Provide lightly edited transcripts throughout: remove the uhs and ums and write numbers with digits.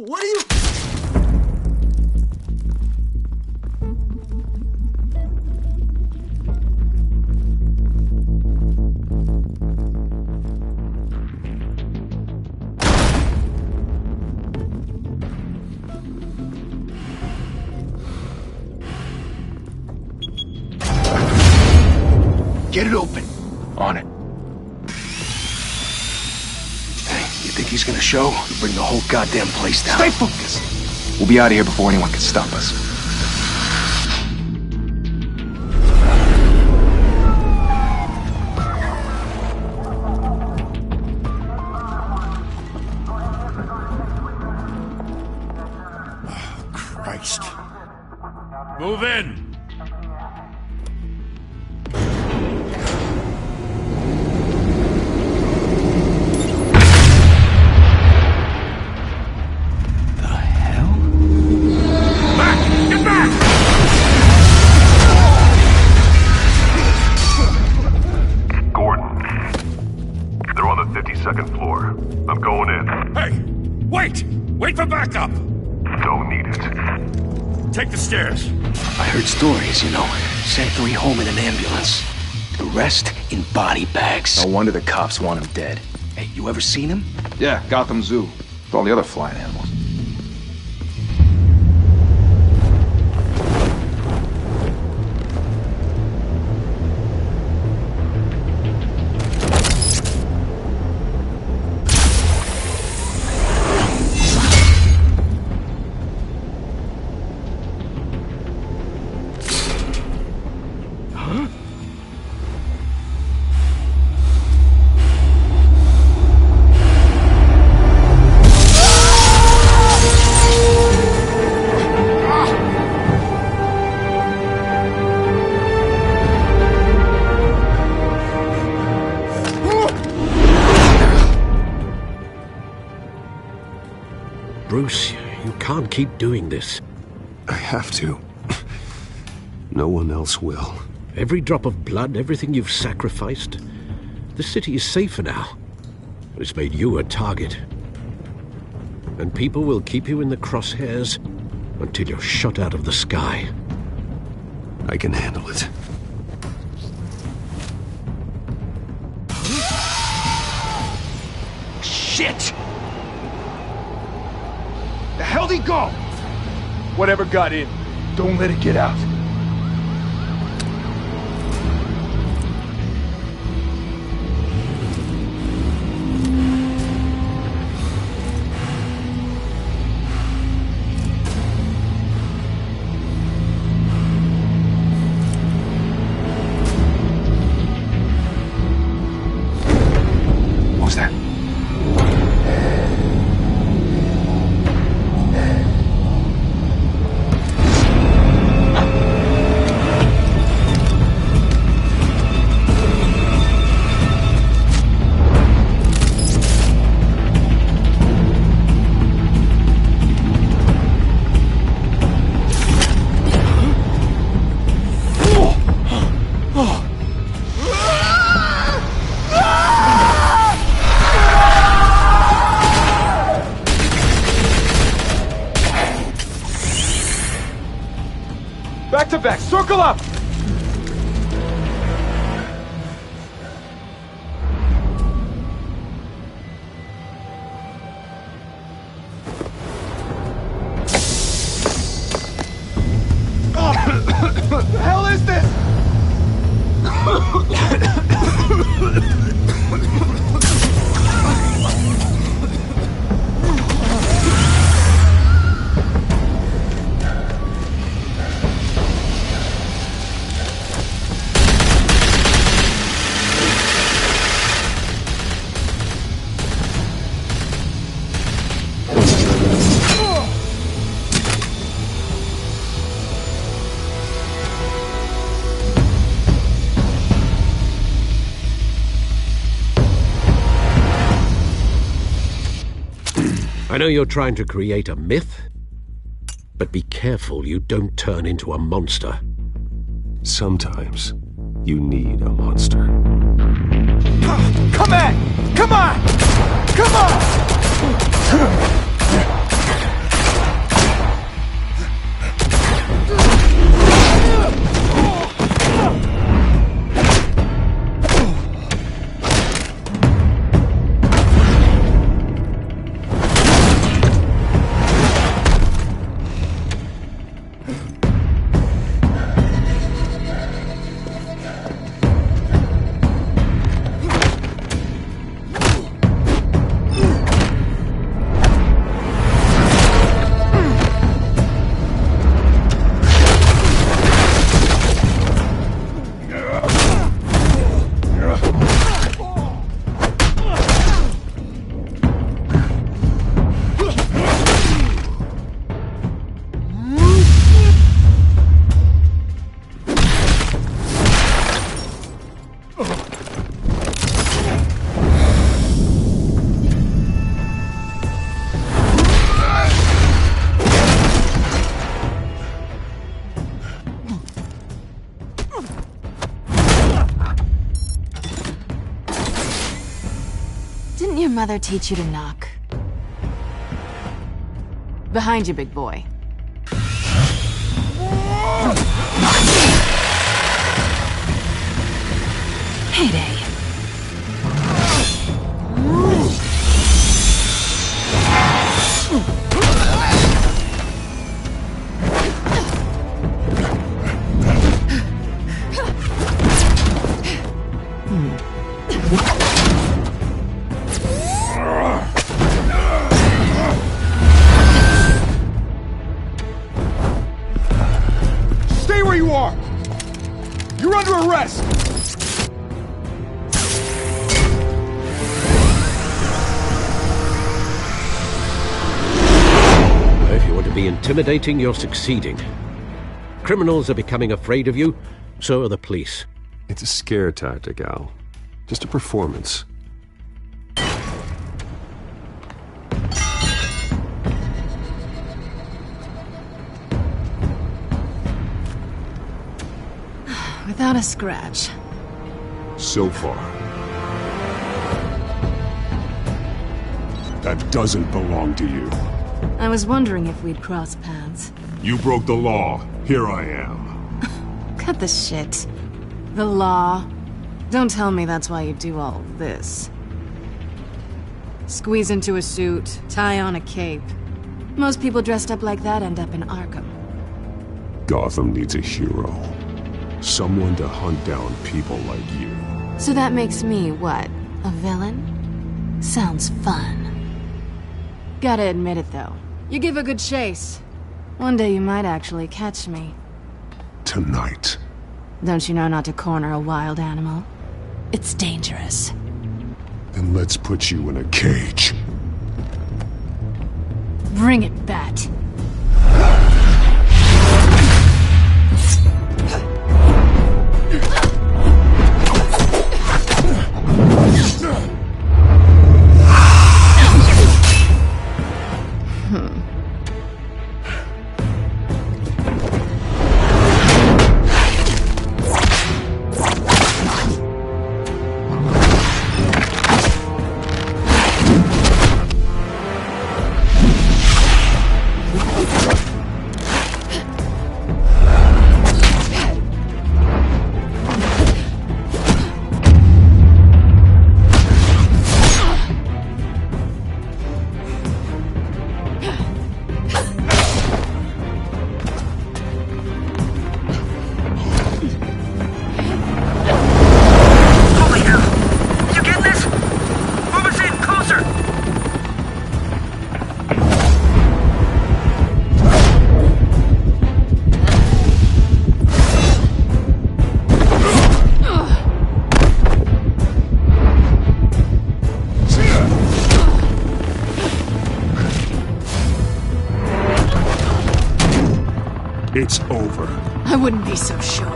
What are you... Get it open. On it. Hey, you think he's gonna show? He'll bring the whole goddamn place down. Stay focused. We'll be out of here before anyone can stop us. Oh, Christ. Move in! Second floor. I'm going in. Hey! Wait! Wait for backup! Don't need it. Take the stairs. I heard stories, you know. Sent 3 home in an ambulance. The rest in body bags. No wonder the cops want him dead. Hey, you ever seen him? Yeah, Gotham Zoo. With all the other flying animals. Bruce, you can't keep doing this. I have to. No one else will. Every drop of blood, everything you've sacrificed. The city is safer now. It's made you a target. And people will keep you in the crosshairs until you're shot out of the sky. I can handle it. Shit! The hell'd he go? Whatever got in, don't let it get out. What was that? Back to back, circle up! What the hell is this? I know you're trying to create a myth, but be careful you don't turn into a monster. Sometimes you need a monster. Come on! Come on! Come on! mother teach you to knock? Behind you, big boy. Heyday. Stay where you are! You're under arrest! If you want to be intimidating, you're succeeding. Criminals are becoming afraid of you, so are the police. It's a scare tactic, Al. Just a performance. Without a scratch. So far. That doesn't belong to you. I was wondering if we'd cross paths. You broke the law. Here I am. Cut the shit. The law. Don't tell me that's why you do all this. Squeeze into a suit, tie on a cape. Most people dressed up like that end up in Arkham. Gotham needs a hero. Someone to hunt down people like you. So that makes me, what, a villain? Sounds fun. Gotta admit it, though. You give a good chase. One day you might actually catch me. Tonight. Don't you know not to corner a wild animal? It's dangerous. Then let's put you in a cage. Bring it, Bat. It's over. I wouldn't be so sure.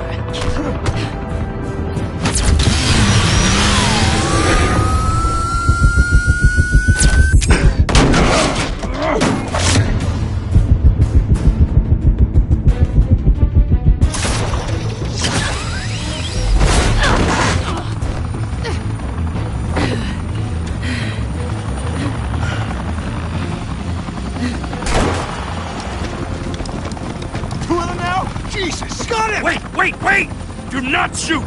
Jesus! Got it! Wait! Do not shoot!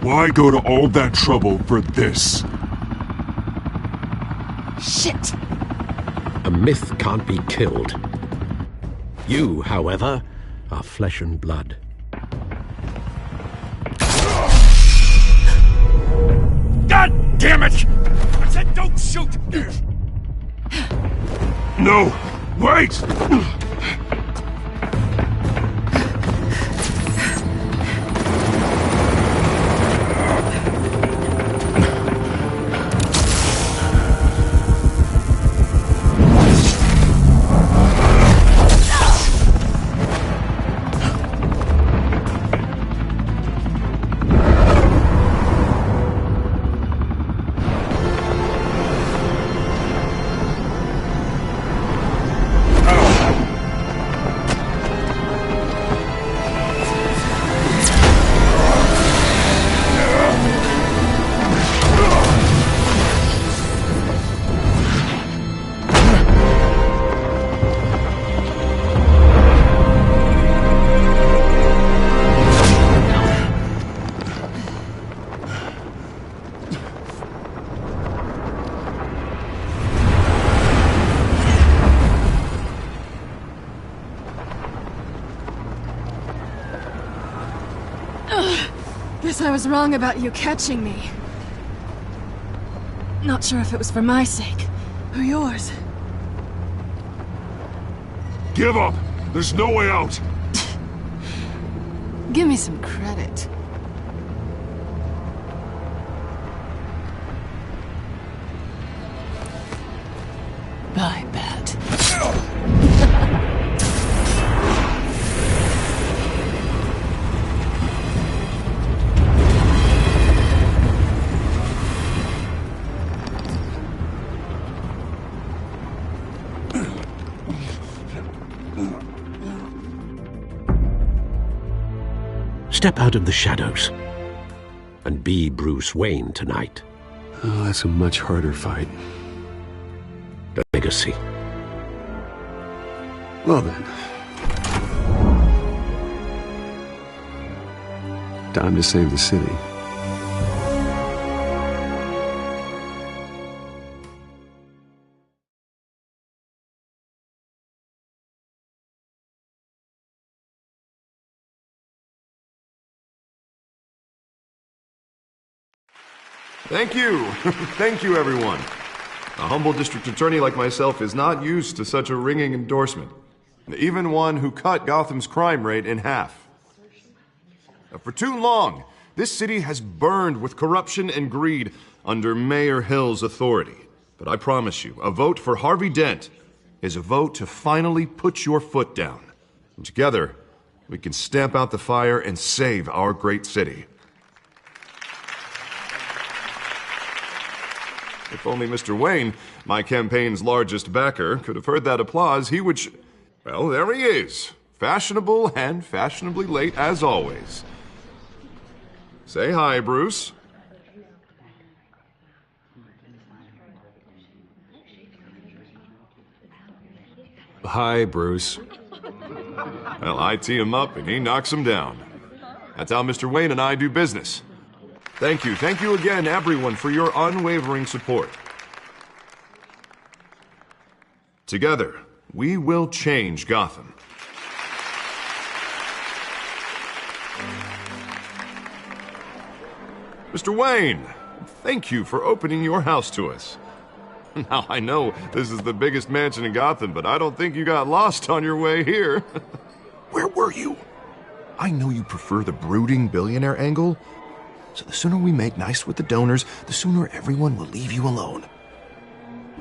Why go to all that trouble for this? Shit! A myth can't be killed. You, however, are flesh and blood. God damn it! I said don't shoot! No! Wait! Guess I was wrong about you catching me. Not sure if it was for my sake, or yours. Give up! There's no way out! Give me some credit. Bye, Bat. Step out of the shadows and be Bruce Wayne tonight. Oh, that's a much harder fight. The legacy. Well then. Time to save the city. Thank you. Thank you, everyone. A humble district attorney like myself is not used to such a ringing endorsement. Even one who cut Gotham's crime rate in half. For too long, this city has burned with corruption and greed under Mayor Hill's authority. But I promise you, a vote for Harvey Dent is a vote to finally put your foot down. And together, we can stamp out the fire and save our great city. If only Mr. Wayne, my campaign's largest backer, could have heard that applause, he would well, there he is. Fashionable and fashionably late as always. Say hi, Bruce. Hi, Bruce. Well, I tee him up and he knocks him down. That's how Mr. Wayne and I do business. Thank you again, everyone, for your unwavering support. Together, we will change Gotham. Mr. Wayne, thank you for opening your house to us. Now, I know this is the biggest mansion in Gotham, but I don't think you got lost on your way here. Where were you? I know you prefer the brooding billionaire angle, so the sooner we make nice with the donors, the sooner everyone will leave you alone.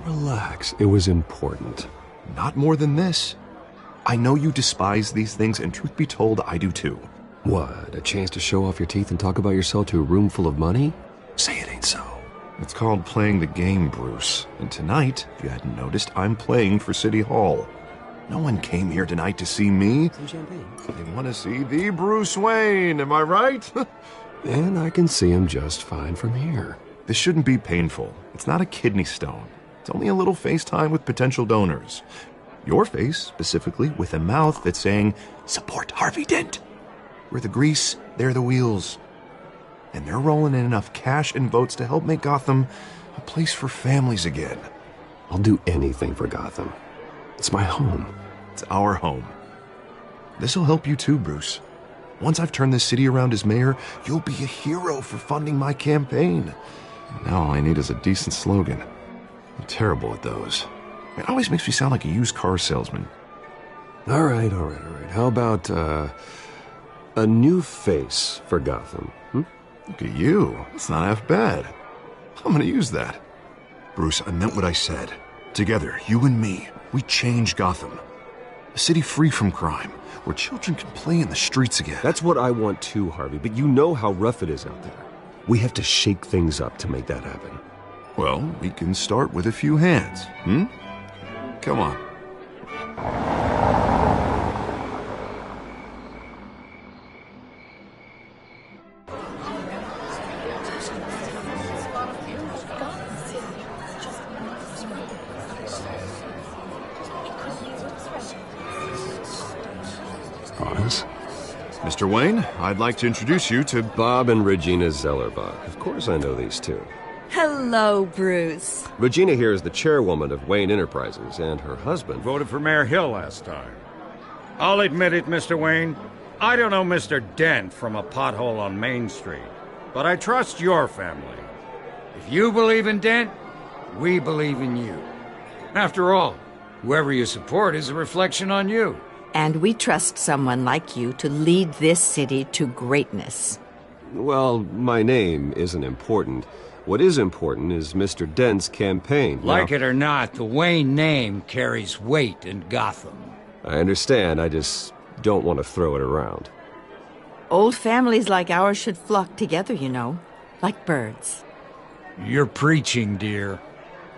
Relax, it was important. Not more than this. I know you despise these things, and truth be told, I do too. What, a chance to show off your teeth and talk about yourself to a room full of money? Say it ain't so. It's called playing the game, Bruce. And tonight, if you hadn't noticed, I'm playing for City Hall. No one came here tonight to see me. Some champagne. They want to see the Bruce Wayne, am I right? And I can see him just fine from here. This shouldn't be painful. It's not a kidney stone. It's only a little FaceTime with potential donors. Your face, specifically, with a mouth that's saying, support Harvey Dent. We're the grease, they're the wheels. And they're rolling in enough cash and votes to help make Gotham a place for families again. I'll do anything for Gotham. It's my home. It's our home. This'll help you too, Bruce. Once I've turned this city around as mayor, you'll be a hero for funding my campaign. Now all I need is a decent slogan. I'm terrible at those. It always makes me sound like a used car salesman. All right. How about, a new face for Gotham? Look at you. It's not half bad. I'm gonna use that. Bruce, I meant what I said. Together, you and me, we change Gotham. A city free from crime, where children can play in the streets again. That's what I want too, Harvey, but you know how rough it is out there. We have to shake things up to make that happen. Well, we can start with a few hands, Come on. Pause. Mr. Wayne, I'd like to introduce you to Bob and Regina Zellerbach. Of course I know these two. Hello, Bruce. Regina here is the chairwoman of Wayne Enterprises, and her husband Voted for Mayor Hill last time. I'll admit it, Mr. Wayne. I don't know Mr. Dent from a pothole on Main Street. but I trust your family. If you believe in Dent, we believe in you. After all, whoever you support is a reflection on you. And we trust someone like you to lead this city to greatness. Well, my name isn't important. What is important is Mr. Dent's campaign. Like it or not, the Wayne name carries weight in Gotham. I understand, I just don't want to throw it around. Old families like ours should flock together, you know, like birds. You're preaching, dear.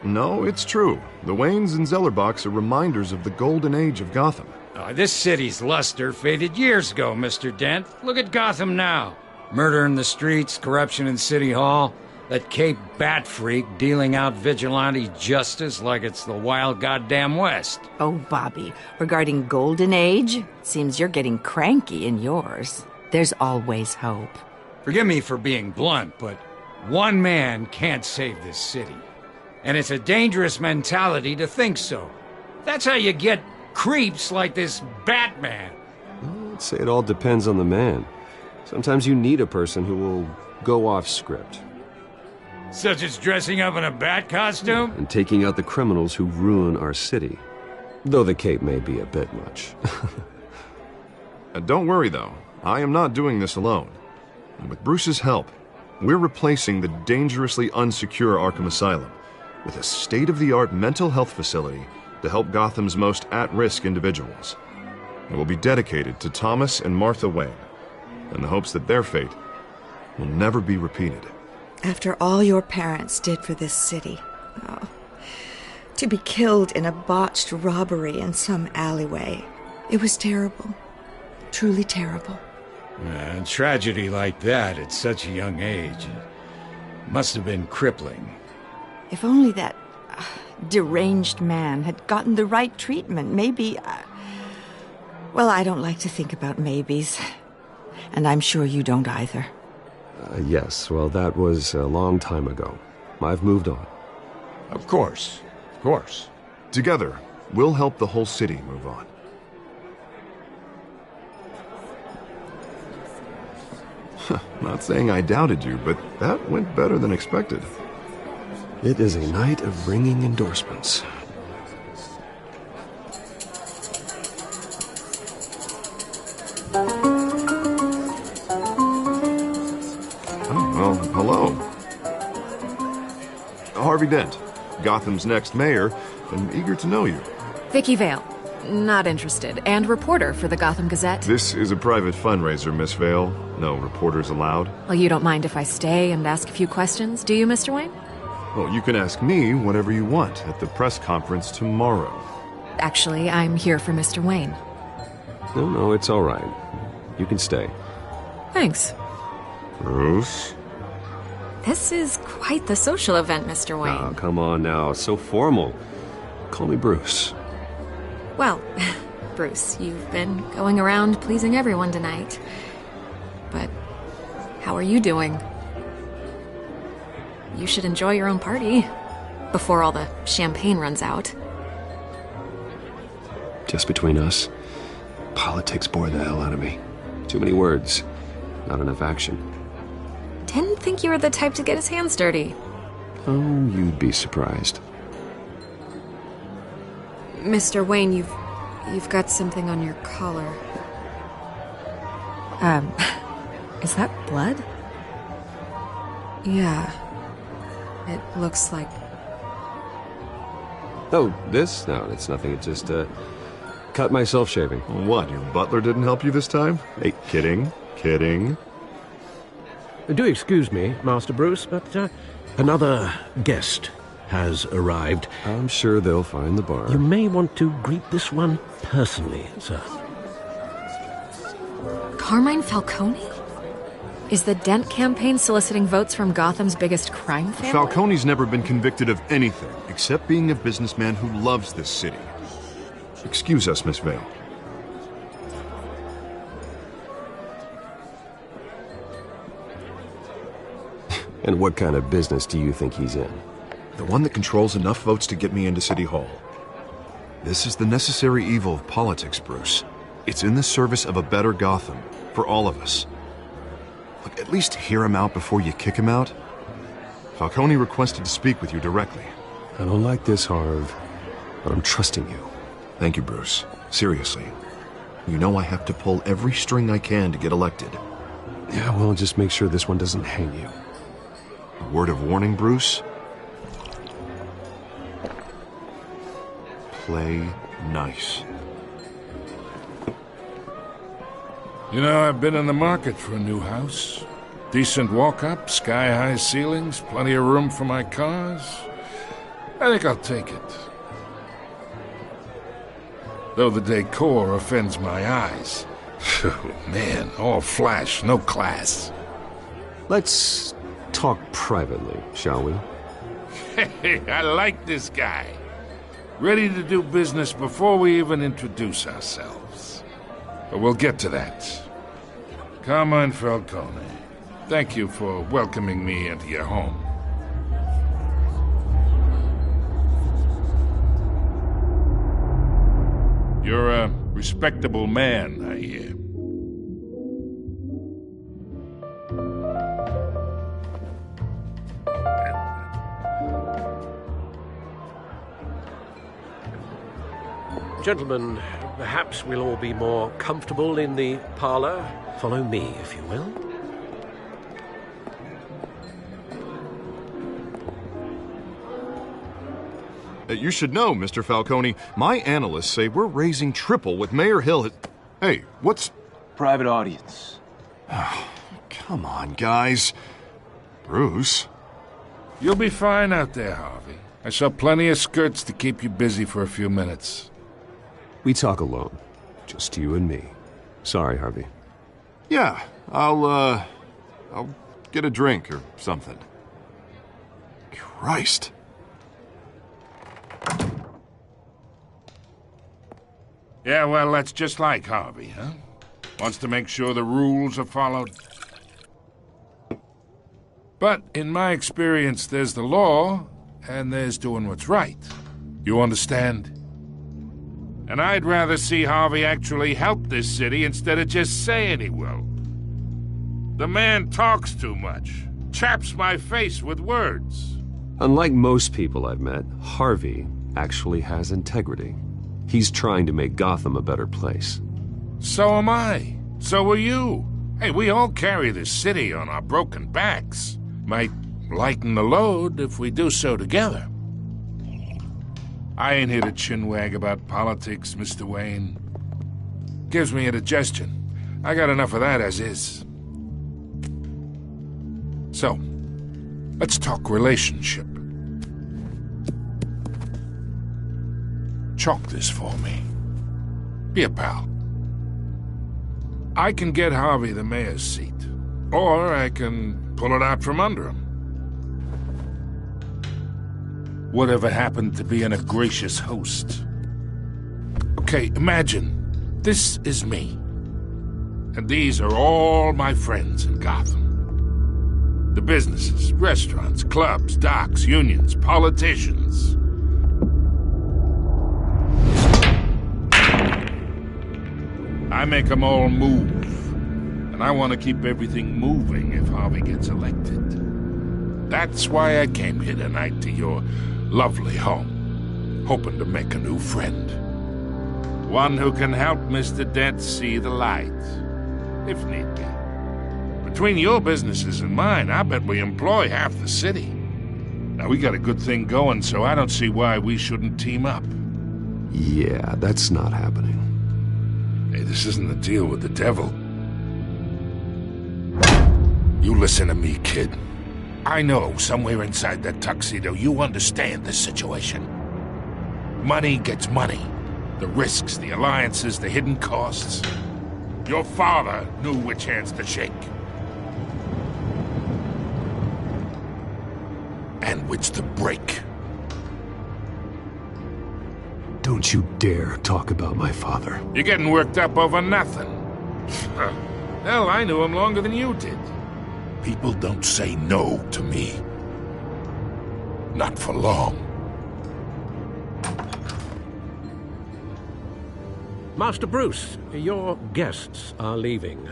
No, it's true. The Waynes and Zellerbachs are reminders of the golden age of Gotham. This city's luster faded years ago, Mr. Dent. Look at Gotham now. Murder in the streets, corruption in City Hall, that Cape Bat freak dealing out vigilante justice like it's the wild goddamn West. Oh, Bobby, regarding Golden Age, seems you're getting cranky in yours. There's always hope. Forgive me for being blunt, but one man can't save this city. And it's a dangerous mentality to think so. That's how you get creeps like this Batman. I'd say it all depends on the man. Sometimes you need a person who will go off script. Such as dressing up in a bat costume? And taking out the criminals who ruin our city. Though the cape may be a bit much. Don't worry, though. I am not doing this alone. And with Bruce's help, we're replacing the dangerously unsecure Arkham Asylum with a state-of-the-art mental health facility to help Gotham's most at-risk individuals. It will be dedicated to Thomas and Martha Wayne, in the hopes that their fate will never be repeated. After all your parents did for this city, oh, to be killed in a botched robbery in some alleyway, it was terrible. Truly terrible. A tragedy like that at such a young age must have been crippling. If only that deranged man had gotten the right treatment, maybe... well, I don't like to think about maybes. And I'm sure you don't either. Yes, well, that was a long time ago. I've moved on. Of course. Of course. Together, we'll help the whole city move on. Not saying I doubted you, but that went better than expected. It is a night of ringing endorsements. Well, hello. Harvey Dent, Gotham's next mayor, and eager to know you. Vicky Vale. Not interested. And reporter for the Gotham Gazette. This is a private fundraiser, Miss Vale. No reporters allowed. Well, you don't mind if I stay and ask a few questions, do you, Mr. Wayne? Well, you can ask me whatever you want at the press conference tomorrow. Actually, I'm here for Mr. Wayne. No, it's all right. You can stay. Thanks. Bruce? This is quite the social event, Mr. Wayne. Oh, come on now. So formal. Call me Bruce. Well, Bruce, you've been going around pleasing everyone tonight. But how are you doing? You should enjoy your own party before all the champagne runs out. Just between us, politics bore the hell out of me. Too many words, not enough action. Didn't think you were the type to get his hands dirty. Oh, you'd be surprised. Mr. Wayne, you've got something on your collar. Is that blood? Yeah. It looks like... Oh, this? No, it's nothing. It just, cut myself shaving. What, your butler didn't help you this time? Hey, kidding. Do excuse me, Master Bruce, but another guest has arrived. I'm sure they'll find the bar. You may want to greet this one personally, sir. Carmine Falcone? Is the Dent campaign soliciting votes from Gotham's biggest crime family? Falcone's never been convicted of anything except being a businessman who loves this city. Excuse us, Miss Vale. And what kind of business do you think he's in? The one that controls enough votes to get me into City Hall. This is the necessary evil of politics, Bruce. It's in the service of a better Gotham, for all of us. Look, at least hear him out before you kick him out. Falcone requested to speak with you directly. I don't like this, Harv, but I'm trusting you. Thank you, Bruce. Seriously. You know I have to pull every string I can to get elected. Yeah, well, just make sure this one doesn't hang you. Word of warning, Bruce? Play nice. You know, I've been in the market for a new house. Decent walk-up, sky-high ceilings, plenty of room for my cars. I think I'll take it. Though the decor offends my eyes. Oh, man, all flash, no class. Let's talk privately, shall we? Hey, I like this guy. Ready to do business before we even introduce ourselves. But we'll get to that. Carmine Falcone, thank you for welcoming me into your home. You're a respectable man, I hear. Gentlemen, perhaps we'll all be more comfortable in the parlor. Follow me, if you will. You should know, Mr. Falcone, my analysts say we're raising triple what Mayor Hill has... Hey, what's... Private audience. Oh, come on, guys. Bruce? You'll be fine out there, Harvey. I saw plenty of skirts to keep you busy for a few minutes. We talk alone. Just you and me. Sorry, Harvey. Yeah, I'll get a drink or something. Christ. Yeah, well, that's just like Harvey, huh? Wants to make sure the rules are followed. But in my experience, there's the law, and there's doing what's right. You understand? And I'd rather see Harvey actually help this city instead of just saying he will. The man talks too much, chaps my face with words. Unlike most people I've met, Harvey actually has integrity. He's trying to make Gotham a better place. So am I. So are you. Hey, we all carry this city on our broken backs. Might lighten the load if we do so together. I ain't here to chinwag about politics, Mr. Wayne. Gives me indigestion. I got enough of that as is. So, let's talk relationship. Chalk this for me. Be a pal. I can get Harvey the mayor's seat, or I can pull it out from under him. Whatever happened to being a gracious host? Okay, imagine, this is me. And these are all my friends in Gotham. The businesses, restaurants, clubs, docks, unions, politicians. I make them all move. And I want to keep everything moving if Harvey gets elected. That's why I came here tonight to your lovely home, hoping to make a new friend. One who can help Mr. Dent see the light, if need be. Between your businesses and mine, I bet we employ half the city. Now, we got a good thing going, so I don't see why we shouldn't team up. Yeah, that's not happening. Hey, this isn't a deal with the devil. You listen to me, kid. I know somewhere inside that tuxedo you understand this situation. Money gets money. The risks, the alliances, the hidden costs. Your father knew which hands to shake. And which to break. Don't you dare talk about my father. You're getting worked up over nothing. Hell, I knew him longer than you did. People don't say no to me. Not for long. Master Bruce, your guests are leaving.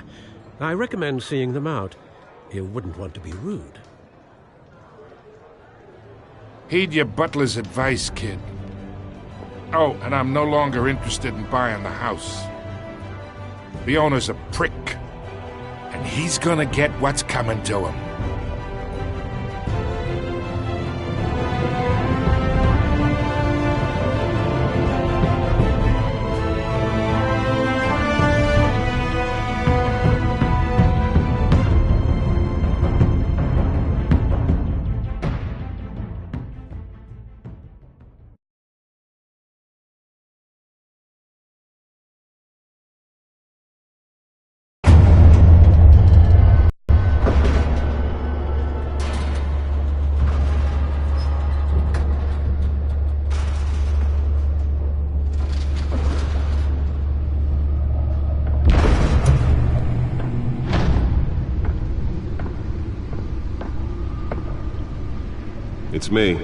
I recommend seeing them out. You wouldn't want to be rude. Heed your butler's advice, kid. Oh, and I'm no longer interested in buying the house. The owner's a prick, and he's gonna get what's coming to him. It's me.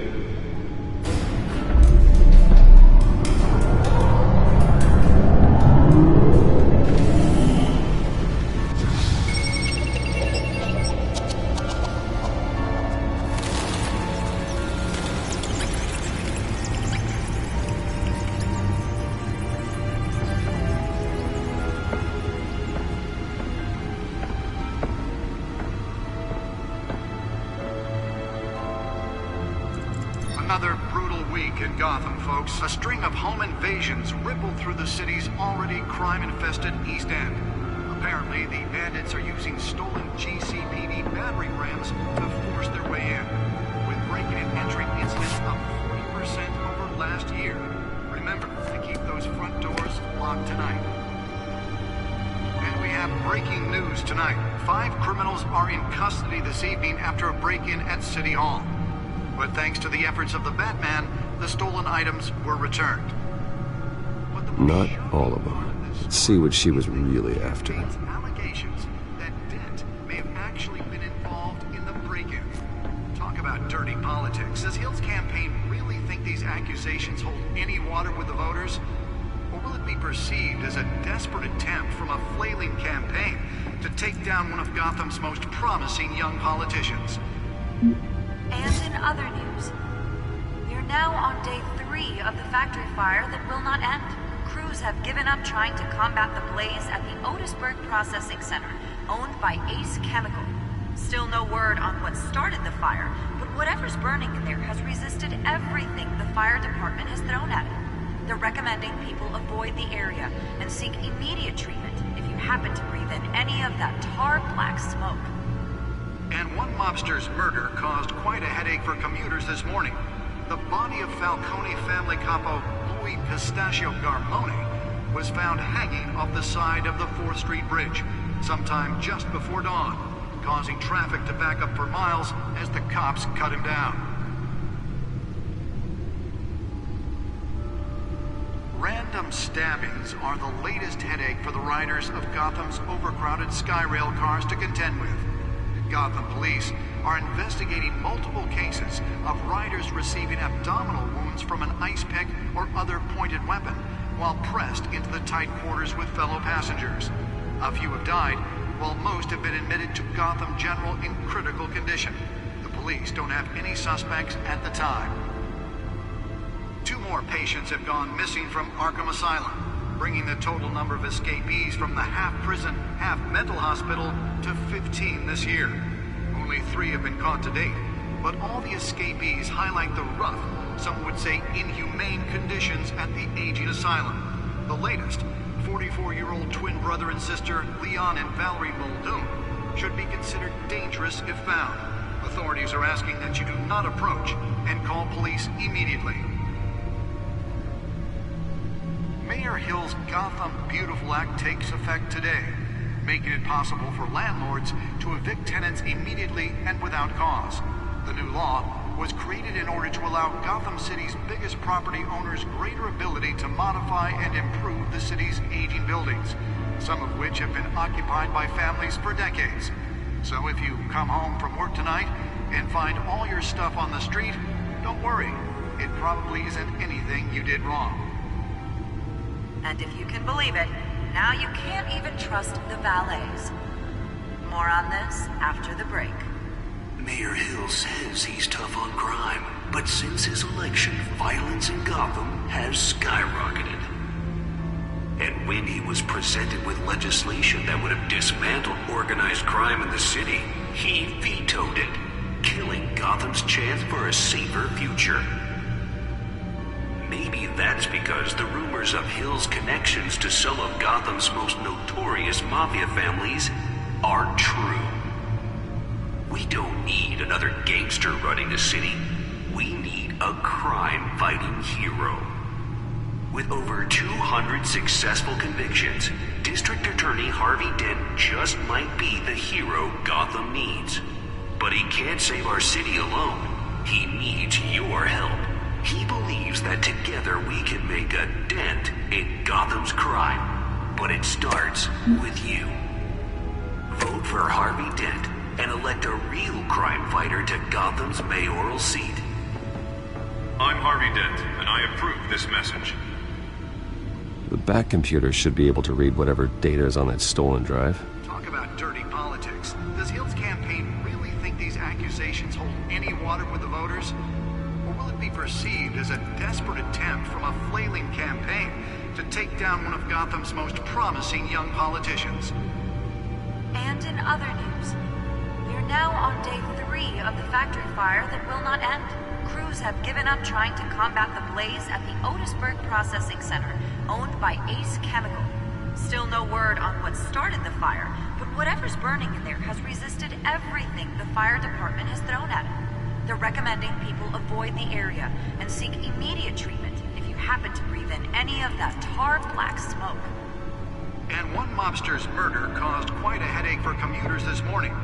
Another brutal week in Gotham, folks. A string of home invasions rippled through the city's already crime-infested East End. Apparently, the bandits are using stolen GCPD battering rams to force their way in, with break-in and entry incidents up 40% over last year. Remember to keep those front doors locked tonight. And we have breaking news tonight. 5 criminals are in custody this evening after a break-in at City Hall. But thanks to the efforts of the Batman, the stolen items were returned. Not all of them. Let's see what she was really after. Allegations that Dent may have actually been involved in the break-in. Talk about dirty politics. Does Hill's campaign really think these accusations hold any water with the voters? Or will it be perceived as a desperate attempt from a flailing campaign to take down one of Gotham's most promising young politicians? And in other news, we are now on day 3 of the factory fire that will not end. Crews have given up trying to combat the blaze at the Otisburg Processing Center, owned by Ace Chemical. Still no word on what started the fire, but whatever's burning in there has resisted everything the fire department has thrown at it. They're recommending people avoid the area and seek immediate treatment if you happen to breathe in any of that tar black smoke. And one mobster's murder caused quite a headache for commuters this morning. The body of Falcone family capo Louis Pistachio Garmone was found hanging off the side of the 4th Street Bridge sometime just before dawn, causing traffic to back up for miles as the cops cut him down. Random stabbings are the latest headache for the riders of Gotham's overcrowded Skyrail cars to contend with. Gotham police are investigating multiple cases of riders receiving abdominal wounds from an ice pick or other pointed weapon while pressed into the tight quarters with fellow passengers. A few have died, while most have been admitted to Gotham General in critical condition. The police don't have any suspects at the time. 2 more patients have gone missing from Arkham Asylum, bringing the total number of escapees from the half-prison, half-mental hospital to 15 this year. Only 3 have been caught to date, but all the escapees highlight the rough, some would say inhumane conditions at the aging asylum. The latest, 44-year-old twin brother and sister Leon and Valerie Muldoon, should be considered dangerous if found. Authorities are asking that you do not approach and call police immediately. Mayor Hill's Gotham Beautiful Act takes effect today, making it possible for landlords to evict tenants immediately and without cause. The new law was created in order to allow Gotham City's biggest property owners greater ability to modify and improve the city's aging buildings, some of which have been occupied by families for decades. So if you come home from work tonight and find all your stuff on the street, don't worry. It probably isn't anything you did wrong. And if you can believe it, now you can't even trust the valets. More on this after the break. Mayor Hill says he's tough on crime, but since his election, violence in Gotham has skyrocketed. And when he was presented with legislation that would have dismantled organized crime in the city, he vetoed it, killing Gotham's chance for a safer future. Maybe that's because the rumors of Hill's connections to some of Gotham's most notorious mafia families aren't true. We don't need another gangster running the city. We need a crime-fighting hero. With over 200 successful convictions, District Attorney Harvey Dent just might be the hero Gotham needs. But he can't save our city alone. He needs your help. He believes that together we can make a dent in Gotham's crime. But it starts with you. Vote for Harvey Dent and elect a real crime fighter to Gotham's mayoral seat. I'm Harvey Dent, and I approve this message. The back computer should be able to read whatever data is on that stolen drive. Talk about dirty politics. Does Hill's campaign really think these accusations hold any water with the voters? Or will it be perceived as a desperate attempt from a flailing campaign to take down one of Gotham's most promising young politicians? And in other news, we're now on day 3 of the factory fire that will not end. Crews have given up trying to combat the blaze at the Otisburg Processing Center, owned by Ace Chemical. Still no word on what started the fire, but whatever's burning in there has resisted everything the fire department has thrown at it. They're recommending people avoid the area and seek immediate treatment if you happen to breathe in any of that tar black smoke. And one mobster's murder caused quite a headache for commuters this morning.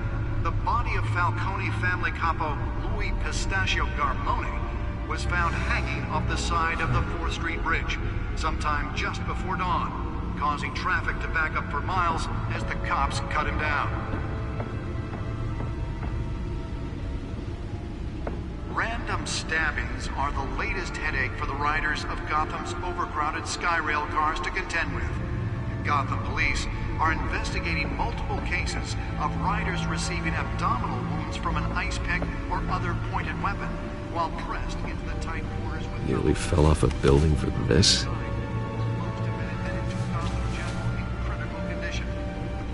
The body of Falcone family capo Louis Pistachio Garmone was found hanging off the side of the 4th Street Bridge sometime just before dawn, causing traffic to back up for miles as the cops cut him down. Random stabbings are the latest headache for the riders of Gotham's overcrowded Skyrail cars to contend with. Gotham police are investigating multiple cases of riders receiving abdominal wounds from an ice pick or other pointed weapon while pressed into the tight quarters with... Nearly fell off a building for this? The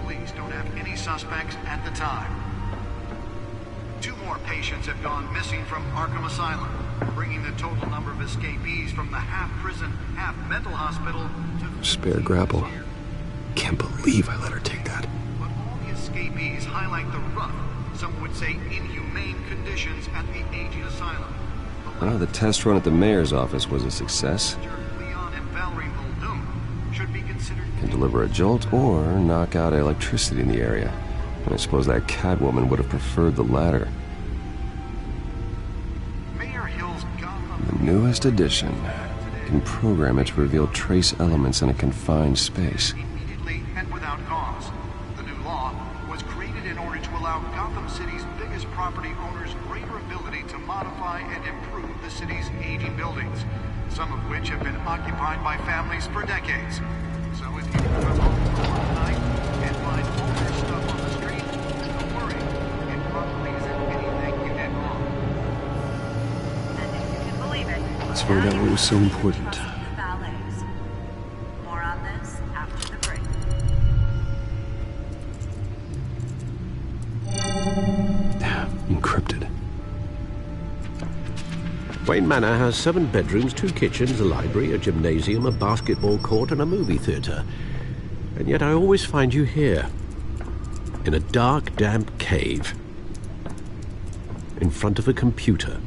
police don't have any suspects at the time. 2 more patients have gone missing from Arkham Asylum, bringing the total number of escapees from the half-prison, half-mental hospital to... Spare grapple. Can't believe I let her take that. But all the escapees highlight the rough, some would say inhumane conditions at the aging asylum. The test run at the mayor's office was a success. Leon and Valerie Muldoon should be considered... Can deliver a jolt or knock out electricity in the area. And I suppose that Catwoman would have preferred the latter. Mayor Hill's Gotham... The newest addition. Can program it to reveal trace elements in a confined space. And without cause. The new law was created in order to allow Gotham City's biggest property owners greater ability to modify and improve the city's aging buildings, some of which have been occupied by families for decades. So if you come home from one night and find all your stuff on the street, don't worry. It probably isn't anything you did wrong. And if you can believe it... Let's find out what was so important. More on this after the break. Encrypted. Wayne Manor has 7 bedrooms, 2 kitchens, a library, a gymnasium, a basketball court, and a movie theater. And yet I always find you here, in a dark, damp cave, in front of a computer.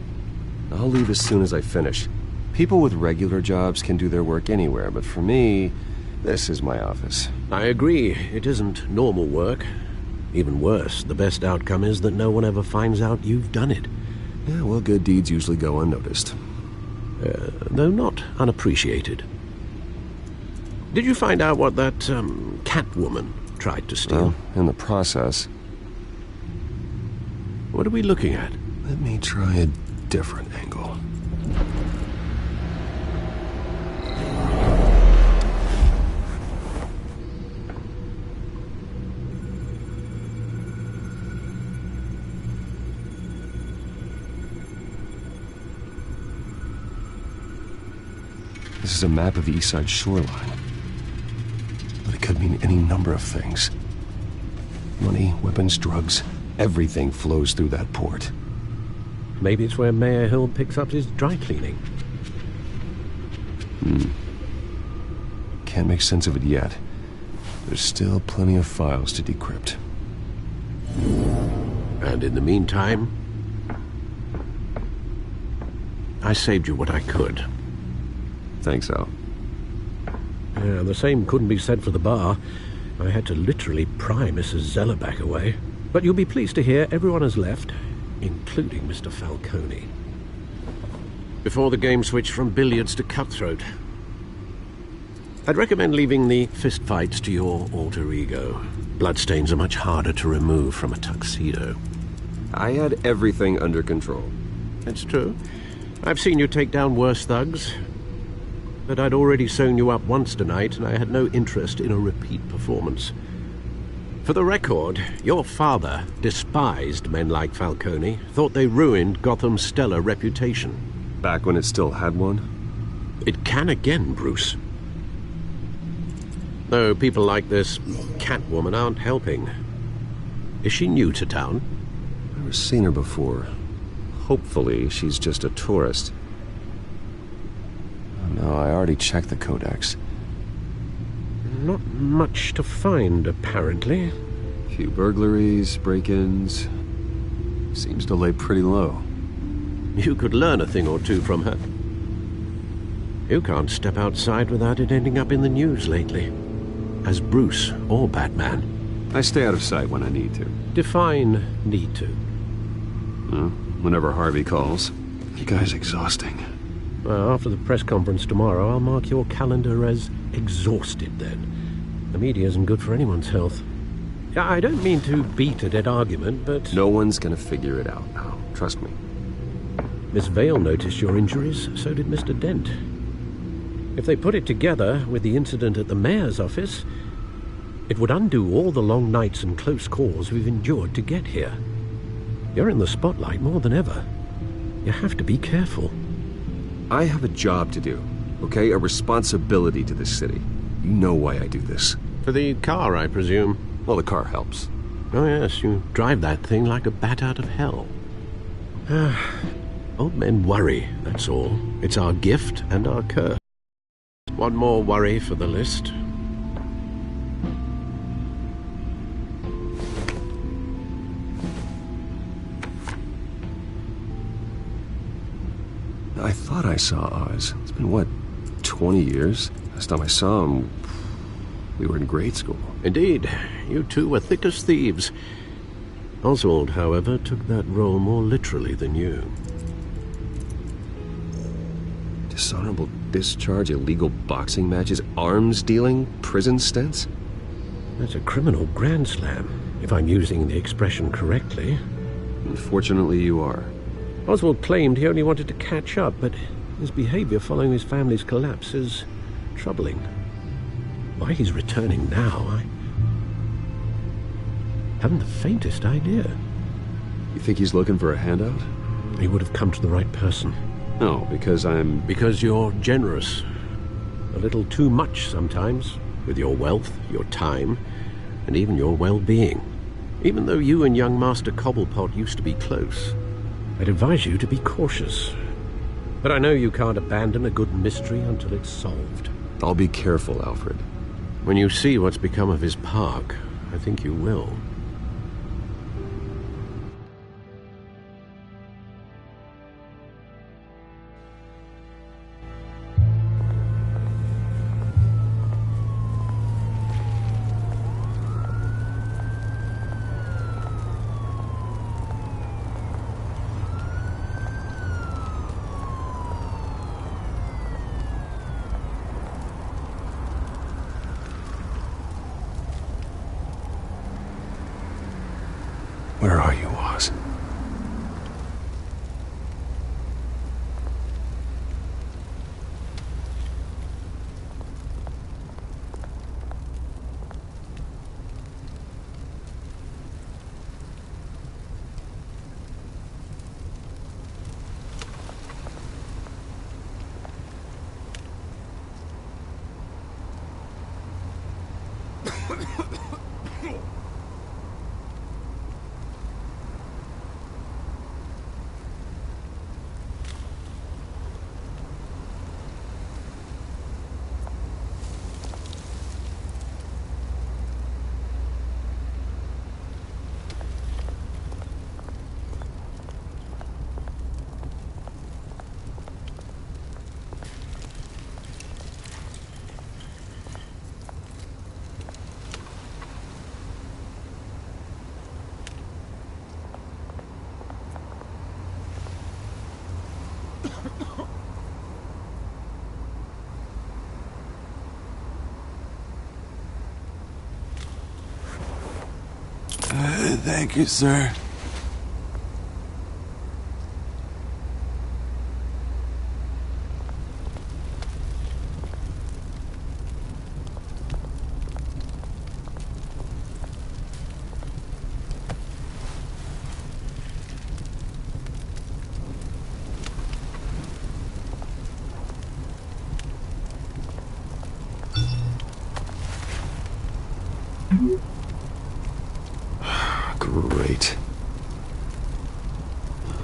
I'll leave as soon as I finish. People with regular jobs can do their work anywhere, but for me, this is my office. I agree. It isn't normal work. Even worse, the best outcome is that no one ever finds out you've done it. Yeah, well, good deeds usually go unnoticed. Though not unappreciated. Did you find out what that, Catwoman tried to steal? Well, in the process. What are we looking at? Let me try a different angle. This is a map of the east side shoreline. But it could mean any number of things. Money, weapons, drugs, everything flows through that port. Maybe it's where Mayor Hill picks up his dry cleaning. Can't make sense of it yet. There's still plenty of files to decrypt. And in the meantime, I saved you what I could. Thanks, Al. Yeah, the same couldn't be said for the bar. I had to literally pry Mrs. Zellerback away. But you'll be pleased to hear everyone has left, including Mr. Falcone. Before the game switched from billiards to cutthroat. I'd recommend leaving the fistfights to your alter ego. Bloodstains are much harder to remove from a tuxedo. I had everything under control. It's true. I've seen you take down worse thugs. But I'd already sewn you up once tonight, and I had no interest in a repeat performance. For the record, your father despised men like Falcone, thought they ruined Gotham's stellar reputation. Back when it still had one? It can again, Bruce. Though people like this Catwoman aren't helping. Is she new to town? Never seen her before. Hopefully, she's just a tourist. No, I already checked the codex. Not much to find, apparently. Few burglaries, break-ins. Seems to lay pretty low. You could learn a thing or two from her. You can't step outside without it ending up in the news lately. As Bruce or Batman. I stay out of sight when I need to. Define need to. Whenever Harvey calls. The guy's exhausting. Well, after the press conference tomorrow, I'll mark your calendar as exhausted then. The media isn't good for anyone's health. I don't mean to beat a dead argument, but... No one's gonna figure it out now. Trust me. Miss Vale noticed your injuries, so did Mr. Dent. If they put it together with the incident at the mayor's office, it would undo all the long nights and close calls we've endured to get here. You're in the spotlight more than ever. You have to be careful. I have a job to do, okay? A responsibility to this city. You know why I do this. For the car, I presume. Well, the car helps. Oh yes, you drive that thing like a bat out of hell. Old men worry, that's all. It's our gift and our curse. One more worry for the list. I thought I saw Oz. It's been, what, 20 years? Last time I saw him, we were in grade school. Indeed. You two were thick as thieves. Oswald, however, took that role more literally than you. Dishonorable discharge, illegal boxing matches, arms dealing, prison stints? That's a criminal grand slam, if I'm using the expression correctly. Unfortunately, you are. Oswald claimed he only wanted to catch up, but his behavior following his family's collapse is troubling. Why he's returning now, I haven't the faintest idea. You think he's looking for a handout? He would have come to the right person. No, because Because you're generous. A little too much sometimes, with your wealth, your time, and even your well-being. Even though you and young Master Cobblepot used to be close. I'd advise you to be cautious. But I know you can't abandon a good mystery until it's solved. I'll be careful, Alfred. When you see what's become of his park, I think you will. Where are you, Oz? Thank you, sir. Great.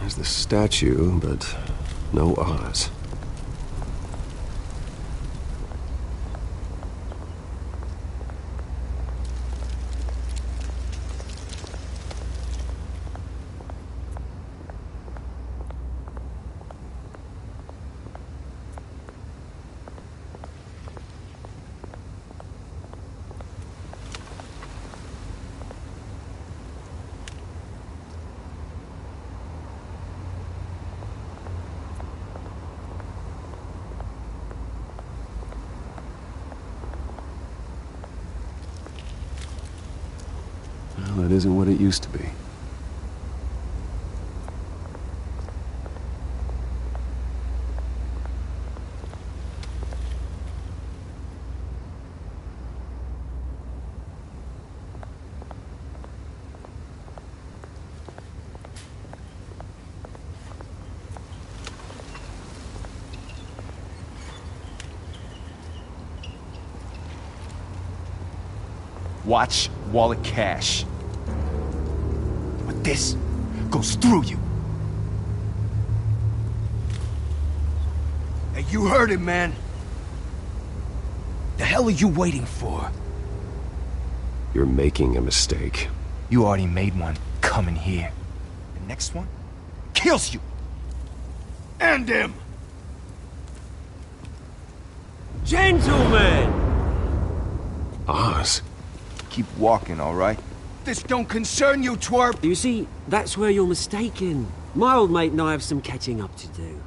There's the statue, but no Oz. Well, it isn't what it used to be. Watch wallet cash. But this goes through you. Hey, you heard it, man. The hell are you waiting for? You're making a mistake. You already made one coming here. The next one kills you. And him. Gentlemen! Oz? Keep walking, all right? This don't concern you, twerp! You see, that's where you're mistaken. My old mate and I have some catching up to do.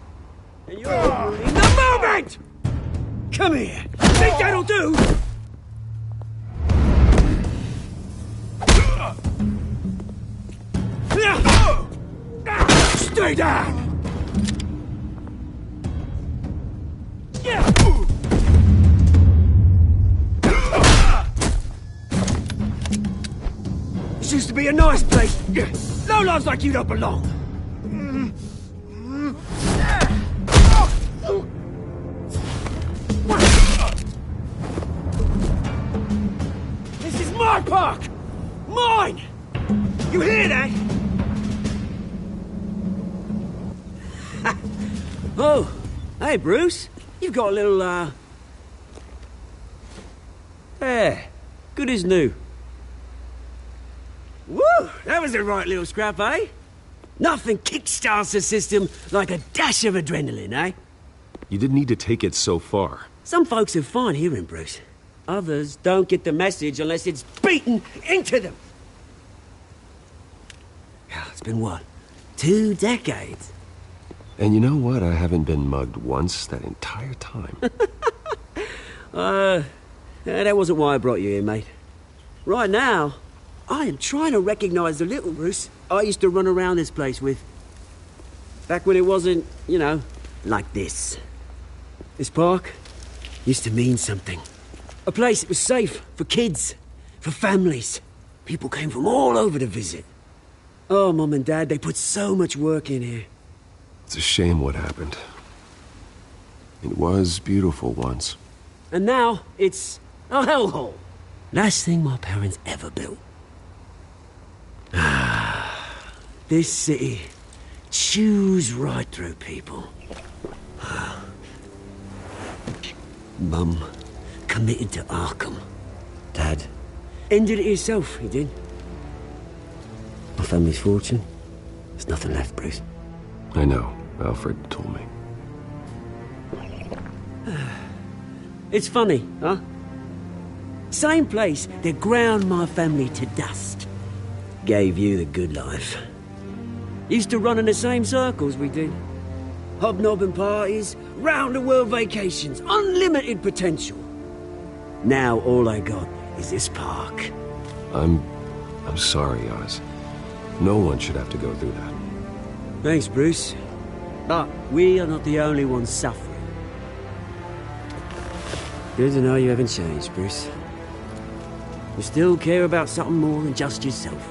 And you're in the moment! Come here! Think that'll do? Stay down! This used to be a nice place. Lowlifes like you don't belong. This is my park! Mine! You hear that? Oh, hey, Bruce. You've got a little, There. Good as new. Woo! That was a right little scrap, eh? Nothing kickstarts the system like a dash of adrenaline, eh? You didn't need to take it so far. Some folks are fine hearing, Bruce. Others don't get the message unless it's beaten into them. It's been, what, 2 decades? And you know what? I haven't been mugged once that entire time. That wasn't why I brought you here, mate. Right now, I am trying to recognize the little Bruce I used to run around this place with. Back when it wasn't, you know, like this. This park used to mean something. A place that was safe for kids, for families. People came from all over to visit. Oh, Mum and Dad, they put so much work in here. It's a shame what happened. It was beautiful once. And now, it's a hellhole. Last thing my parents ever built. This city chews right through people. Mum committed to Arkham. Dad ended it himself, he did. My family's fortune, there's nothing left, Bruce. I know. Alfred told me. It's funny, huh? Same place that ground my family to dust. Gave you the good life. Used to run in the same circles we did. Hobnobbing parties, round-the-world vacations, unlimited potential. Now all I got is this park. I'm sorry, Oz. No one should have to go through that. Thanks, Bruce. But we are not the only ones suffering. Good to know you haven't changed, Bruce. You still care about something more than just yourself.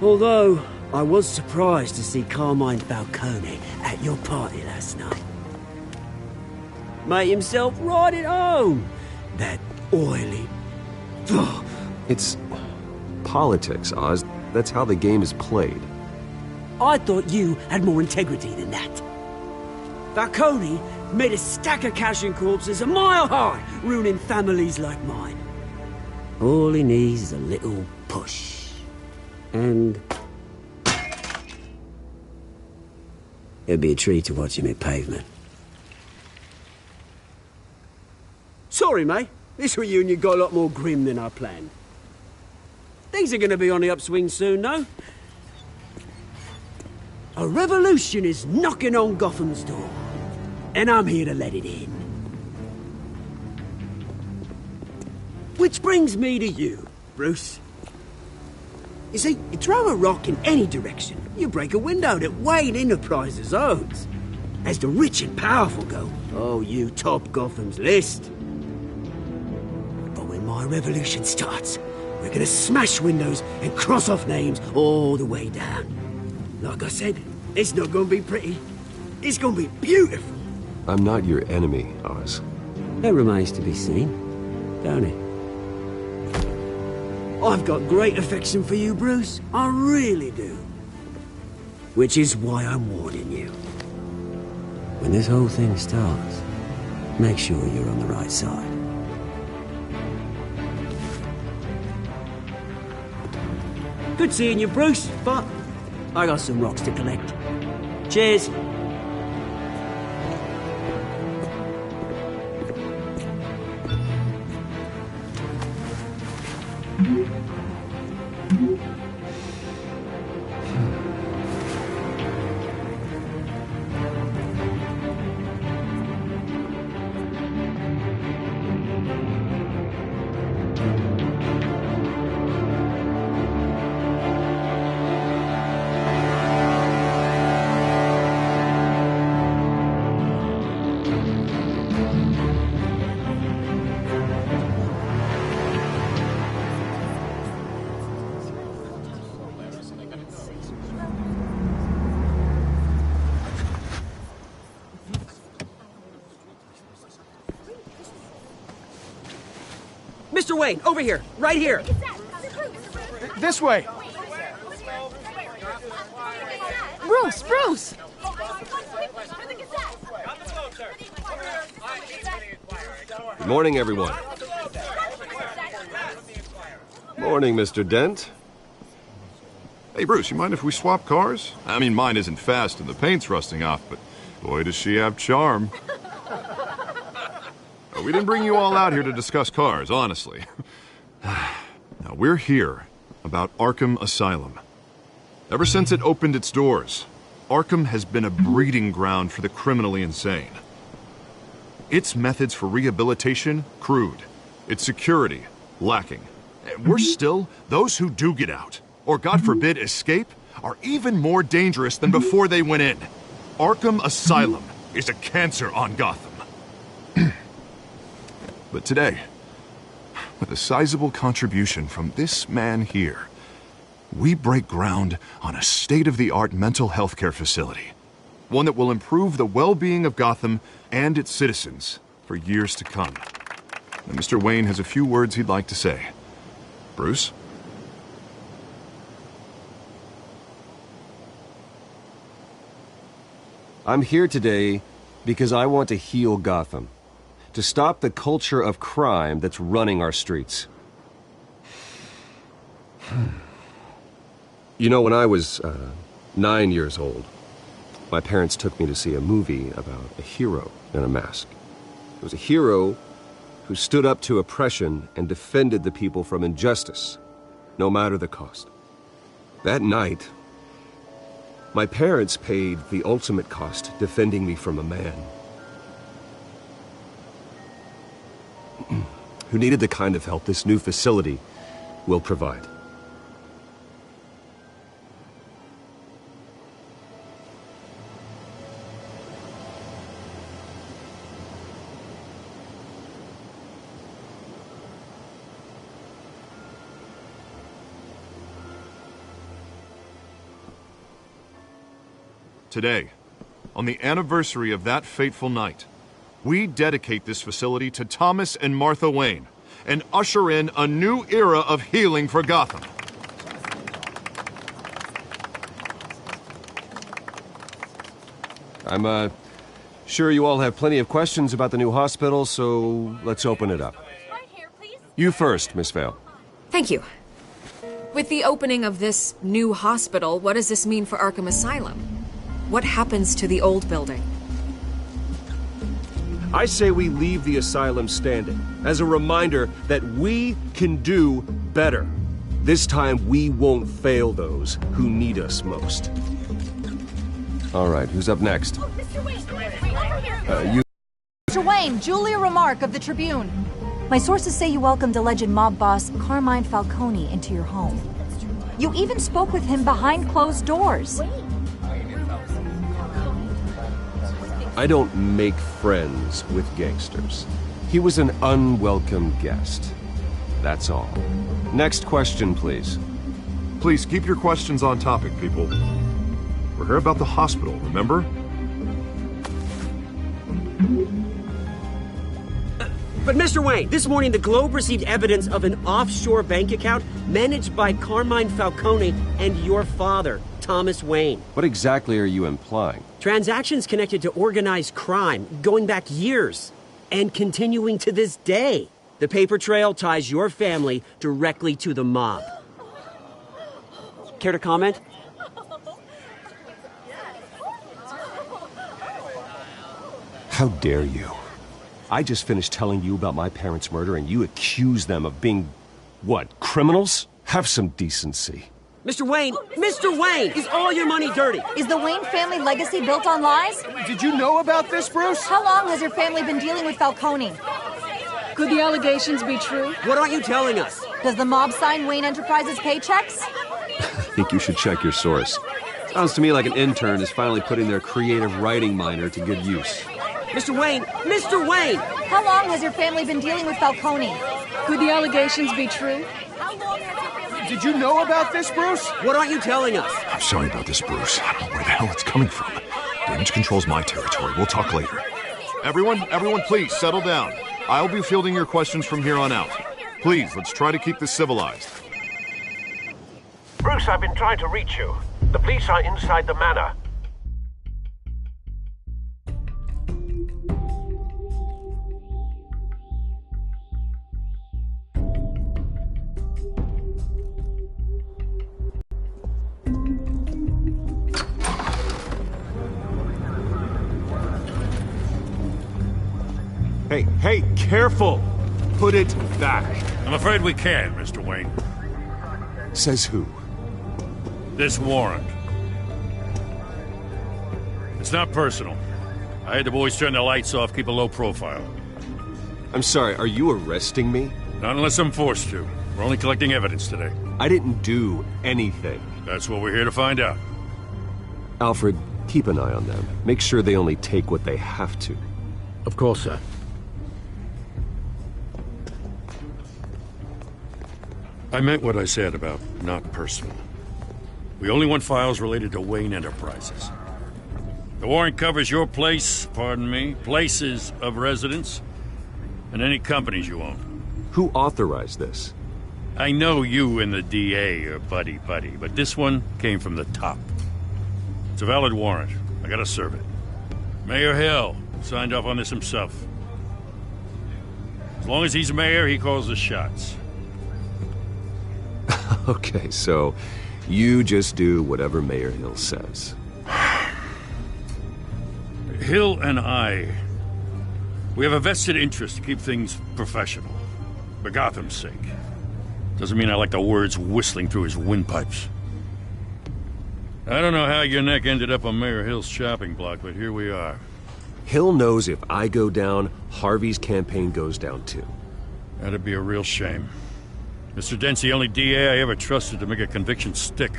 Although, I was surprised to see Carmine Falcone at your party last night. Made himself right at home. That oily... It's politics, Oz. That's how the game is played. I thought you had more integrity than that. Falcone made a stack of cash and corpses a mile high, ruining families like mine. All he needs is a little push. And... it'd be a treat to watch him hit pavement. Sorry, mate. This reunion got a lot more grim than I planned. Things are going to be on the upswing soon, though. A revolution is knocking on Gotham's door. And I'm here to let it in. Which brings me to you, Bruce. You see, you throw a rock in any direction, you break a window that Wayne Enterprises owns. As the rich and powerful go, oh, you top Gotham's list. But when my revolution starts, we're gonna smash windows and cross off names all the way down. Like I said, it's not gonna be pretty. It's gonna be beautiful. I'm not your enemy, Oz. That remains to be seen, don't it? I've got great affection for you, Bruce. I really do. Which is why I'm warning you. When this whole thing starts, make sure you're on the right side. Good seeing you, Bruce, but I got some rocks to collect. Cheers. Mr. Wayne, over here, right here. This way. Bruce, Bruce! Good morning, everyone. Morning, Mr. Dent. Hey, Bruce, you mind if we swap cars? I mean, mine isn't fast and the paint's rusting off, but boy, does she have charm. We didn't bring you all out here to discuss cars, honestly. Now, we're here about Arkham Asylum. Ever since it opened its doors, Arkham has been a breeding ground for the criminally insane. Its methods for rehabilitation, crude. Its security, lacking. Worse still, those who do get out, or God forbid escape, are even more dangerous than before they went in. Arkham Asylum is a cancer on Gotham. But today, with a sizable contribution from this man here, we break ground on a state-of-the-art mental health care facility. One that will improve the well-being of Gotham and its citizens for years to come. and Mr. Wayne has a few words he'd like to say. Bruce? I'm here today because I want to heal Gotham. To stop the culture of crime that's running our streets. You know, when I was 9 years old, my parents took me to see a movie about a hero in a mask. It was a hero who stood up to oppression and defended the people from injustice, no matter the cost. That night, my parents paid the ultimate cost defending me from a man who needed the kind of help this new facility will provide. Today, on the anniversary of that fateful night, we dedicate this facility to Thomas and Martha Wayne and usher in a new era of healing for Gotham. I'm sure you all have plenty of questions about the new hospital, so let's open it up. You first, Miss Vale. Thank you. With the opening of this new hospital, what does this mean for Arkham Asylum? What happens to the old building? I say we leave the asylum standing as a reminder that we can do better. This time we won't fail those who need us most. All right, who's up next? Mr. Wayne, Julia Remark of the Tribune. My sources say you welcomed alleged mob boss Carmine Falcone into your home. You even spoke with him behind closed doors. I don't make friends with gangsters. He was an unwelcome guest. That's all. Next question, please. Please keep your questions on topic, people. We're here about the hospital, remember? But Mr. Wayne, this morning the Globe received evidence of an offshore bank account managed by Carmine Falcone and your father, Thomas Wayne. What exactly are you implying? Transactions connected to organized crime, going back years, and continuing to this day. The paper trail ties your family directly to the mob. Care to comment? How dare you? I just finished telling you about my parents' murder and you accuse them of being, what, criminals? Have some decency. Mr. Wayne, Mr. Wayne, is all your money dirty? Is the Wayne family legacy built on lies? Did you know about this, Bruce? How long has your family been dealing with Falcone? Could the allegations be true? What aren't you telling us? Does the mob sign Wayne Enterprises paychecks? I think you should check your source. Sounds to me like an intern is finally putting their creative writing minor to good use. Mr. Wayne! Mr. Wayne! How long has your family been dealing with Falcone? Could the allegations be true? Did you know about this, Bruce? What aren't you telling us? I'm sorry about this, Bruce. I don't know where the hell it's coming from. Damage control's my territory. We'll talk later. Everyone, please, settle down. I'll be fielding your questions from here on out. Please, let's try to keep this civilized. Bruce, I've been trying to reach you. The police are inside the manor. Hey, careful! Put it back. I'm afraid we can't, Mr. Wayne. Says who? This warrant. It's not personal. I had the boys turn the lights off, keep a low profile. I'm sorry, are you arresting me? Not unless I'm forced to. We're only collecting evidence today. I didn't do anything. That's what we're here to find out. Alfred, keep an eye on them. Make sure they only take what they have to. Of course, sir. I meant what I said about not personal. We only want files related to Wayne Enterprises. The warrant covers your places of residence, And any companies you own. Who authorized this? I know you and the DA are buddy-buddy, but this one came from the top. It's a valid warrant. I gotta serve it. Mayor Hill signed off on this himself. As long as he's mayor, he calls the shots. Okay, so you just do whatever Mayor Hill says. Hill and I, we have a vested interest to keep things professional. For Gotham's sake. Doesn't mean I like the words whistling through his windpipes. I don't know how your neck ended up on Mayor Hill's shopping block, but here we are. Hill knows if I go down, Harvey's campaign goes down too. That'd be a real shame. Mr. Dent's the only DA I ever trusted to make a conviction stick.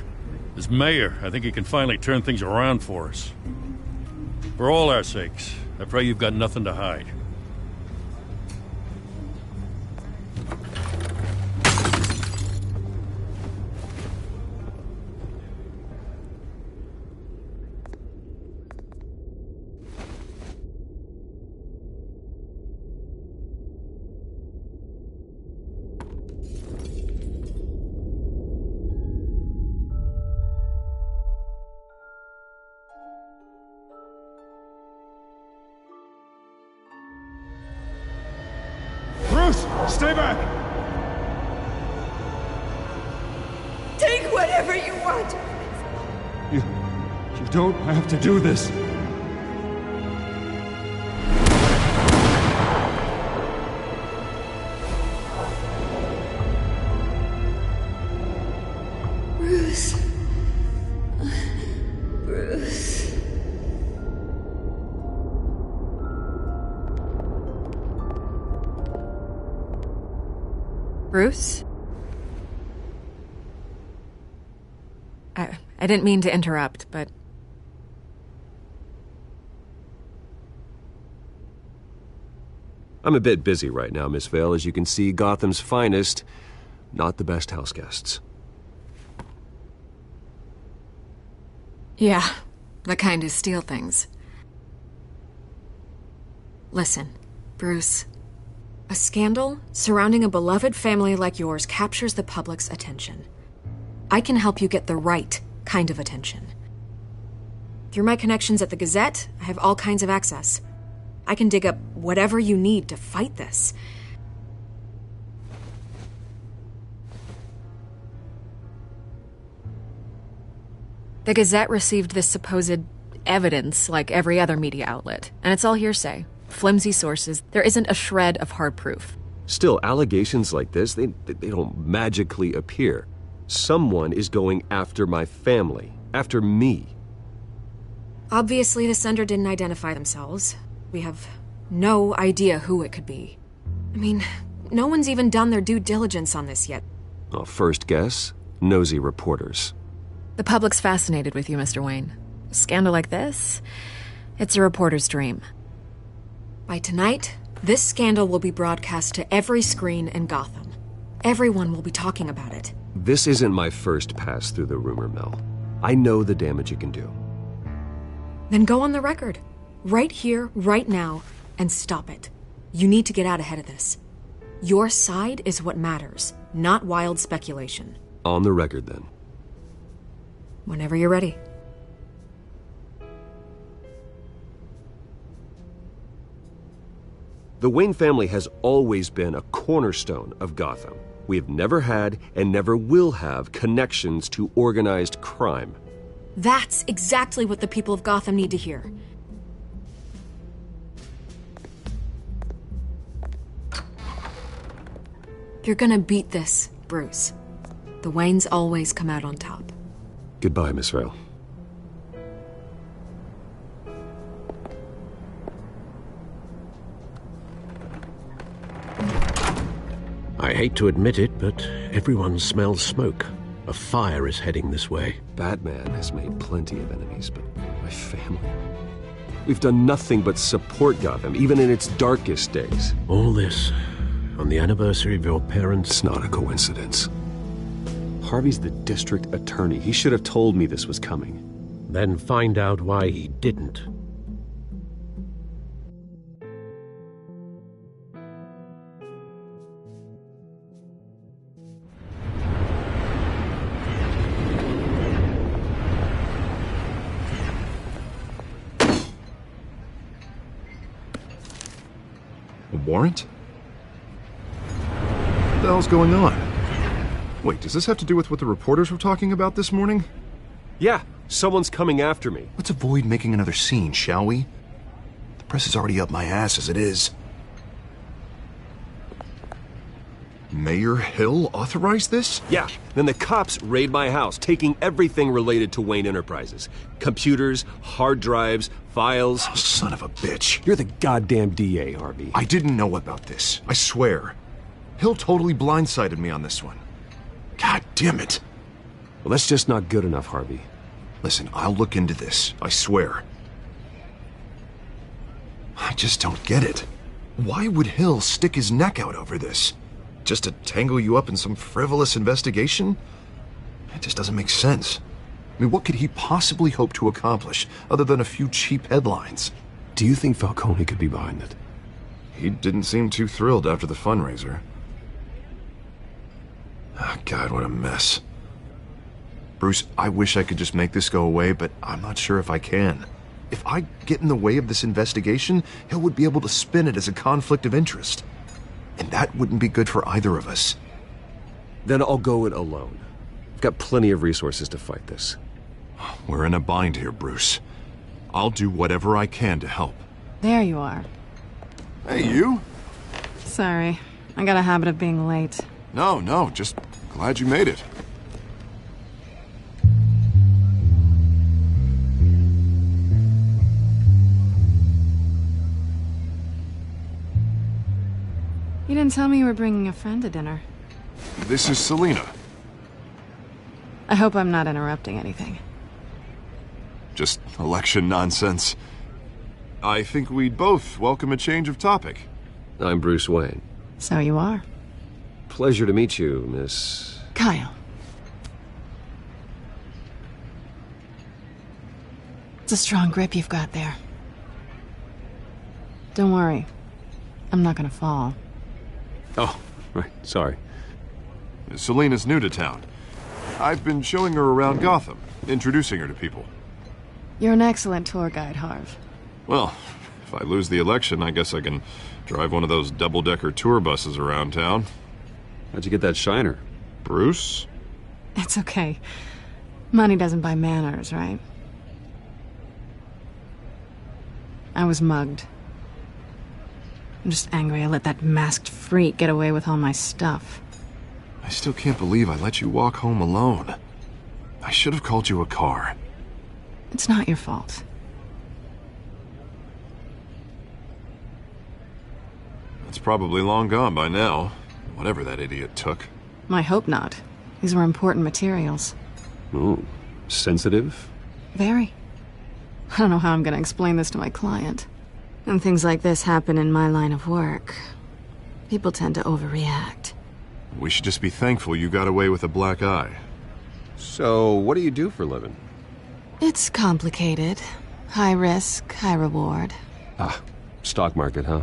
As mayor, I think he can finally turn things around for us. For all our sakes, I pray you've got nothing to hide. Stay back! Take whatever you want! You don't have to do this. Bruce. Bruce. Bruce? I didn't mean to interrupt, but... I'm a bit busy right now, Miss Vale. As you can see, Gotham's finest, not the best house guests. Yeah, the kind who steal things. Listen, Bruce. A scandal surrounding a beloved family like yours captures the public's attention. I can help you get the right kind of attention. Through my connections at the Gazette, I have all kinds of access. I can dig up whatever you need to fight this. The Gazette received this supposed evidence like every other media outlet, and it's all hearsay. Flimsy sources. There isn't a shred of hard proof. Still, allegations like this, they don't magically appear. Someone is going after my family, after me. Obviously, the sender didn't identify themselves. We have no idea who it could be. I mean, no one's even done their due diligence on this yet. Well, first guess, nosy reporters. The public's fascinated with you, Mr. Wayne. A scandal like this, it's a reporter's dream. By tonight, this scandal will be broadcast to every screen in Gotham. Everyone will be talking about it. This isn't my first pass through the rumor mill. I know the damage it can do. Then go on the record. Right here, right now, and stop it. You need to get out ahead of this. Your side is what matters, not wild speculation. On the record, then. Whenever you're ready. The Wayne family has always been a cornerstone of Gotham. We have never had and never will have connections to organized crime. That's exactly what the people of Gotham need to hear. You're gonna beat this, Bruce. The Waynes always come out on top. Goodbye, Miss Vale. I hate to admit it, but everyone smells smoke. A fire is heading this way. Batman has made plenty of enemies, but my family... We've done nothing but support Gotham, even in its darkest days. All this on the anniversary of your parents'... It's not a coincidence. Harvey's the district attorney. He should have told me this was coming. Then find out why he didn't. A warrant? What the hell's going on? Wait, does this have to do with what the reporters were talking about this morning? Yeah, someone's coming after me. Let's avoid making another scene, shall we? The press is already up my ass as it is. Mayor Hill authorized this? Yeah, then the cops raid my house, taking everything related to Wayne Enterprises. Computers, hard drives, files. Oh, son of a bitch. You're the goddamn DA, Harvey. I didn't know about this. I swear. Hill totally blindsided me on this one. God damn it. Well, that's just not good enough, Harvey. Listen, I'll look into this. I swear. I just don't get it. Why would Hill stick his neck out over this? Just to tangle you up in some frivolous investigation? It just doesn't make sense. I mean, what could he possibly hope to accomplish other than a few cheap headlines? Do you think Falcone could be behind it? He didn't seem too thrilled after the fundraiser. Oh, God, what a mess. Bruce, I wish I could just make this go away, but I'm not sure if I can. If I get in the way of this investigation, Hill would be able to spin it as a conflict of interest. And that wouldn't be good for either of us. Then I'll go it alone. I've got plenty of resources to fight this. We're in a bind here, Bruce. I'll do whatever I can to help. There you are. Hey, you? Sorry. I got a habit of being late. No, just glad you made it. You didn't tell me you were bringing a friend to dinner. This is Selina. I hope I'm not interrupting anything. Just election nonsense. I think we'd both welcome a change of topic. I'm Bruce Wayne. So you are. Pleasure to meet you, Miss... Kyle. It's a strong grip you've got there. Don't worry. I'm not gonna fall. Oh, right, sorry. Selina's new to town. I've been showing her around Gotham, introducing her to people. You're an excellent tour guide, Harv. Well, if I lose the election, I guess I can drive one of those double-decker tour buses around town. How'd you get that shiner? Bruce? It's okay. Money doesn't buy manners, right? I was mugged. I'm just angry I let that masked freak get away with all my stuff. I still can't believe I let you walk home alone. I should have called you a car. It's not your fault. It's probably long gone by now, whatever that idiot took. I hope not. These were important materials. Ooh, sensitive? Very. I don't know how I'm gonna explain this to my client. When things like this happen in my line of work, people tend to overreact. We should just be thankful you got away with a black eye. So, what do you do for a living? It's complicated. High risk, high reward. Ah, stock market, huh?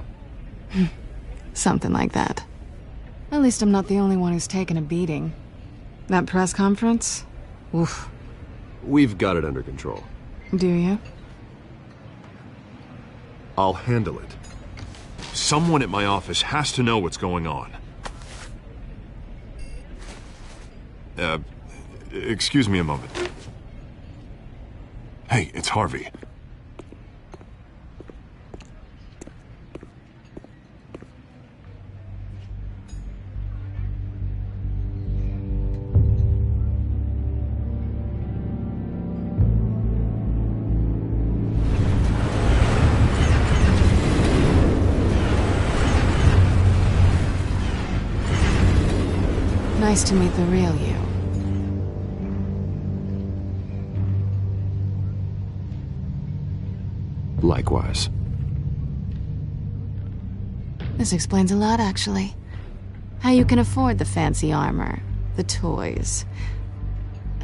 Something like that. At least I'm not the only one who's taken a beating. That press conference? Oof. We've got it under control. Do you? I'll handle it. Someone at my office has to know what's going on. Excuse me a moment. Hey, it's Harvey. Nice to meet the real you. Likewise. This explains a lot, actually. How you can afford the fancy armor, the toys.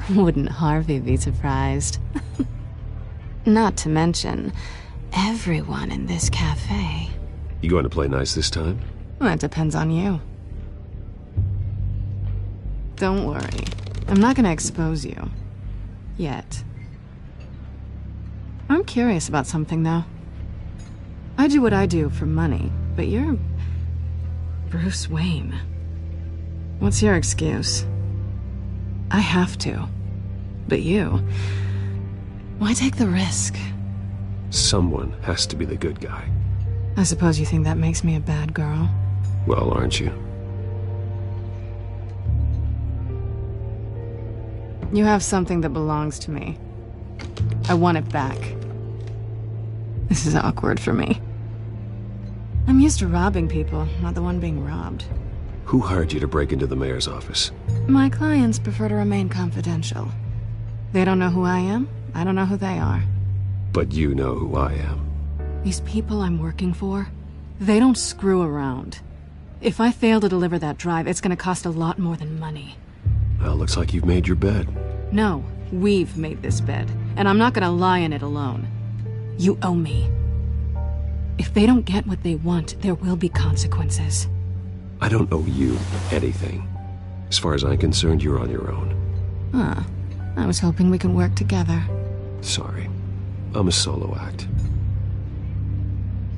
Wouldn't Harvey be surprised? Not to mention, everyone in this cafe. You going to play nice this time? Well, that depends on you. Don't worry. I'm not gonna expose you. Yet. I'm curious about something, though. I do what I do for money, but but you're Bruce Wayne. What's your excuse? I have to. But you... why take the risk? Someone has to be the good guy. I suppose you think that makes me a bad girl? Well, aren't you? You have something that belongs to me. I want it back. This is awkward for me. I'm used to robbing people, not the one being robbed. Who hired you to break into the mayor's office? My clients prefer to remain confidential. They don't know who I am, I don't know who they are. But you know who I am. These people I'm working for, they don't screw around. If I fail to deliver that drive, it's gonna cost a lot more than money. Well, looks like you've made your bed. No, we've made this bed, and I'm not gonna lie in it alone. You owe me. If they don't get what they want, there will be consequences. I don't owe you anything. As far as I'm concerned, you're on your own. Huh. I was hoping we could work together. Sorry. I'm a solo act.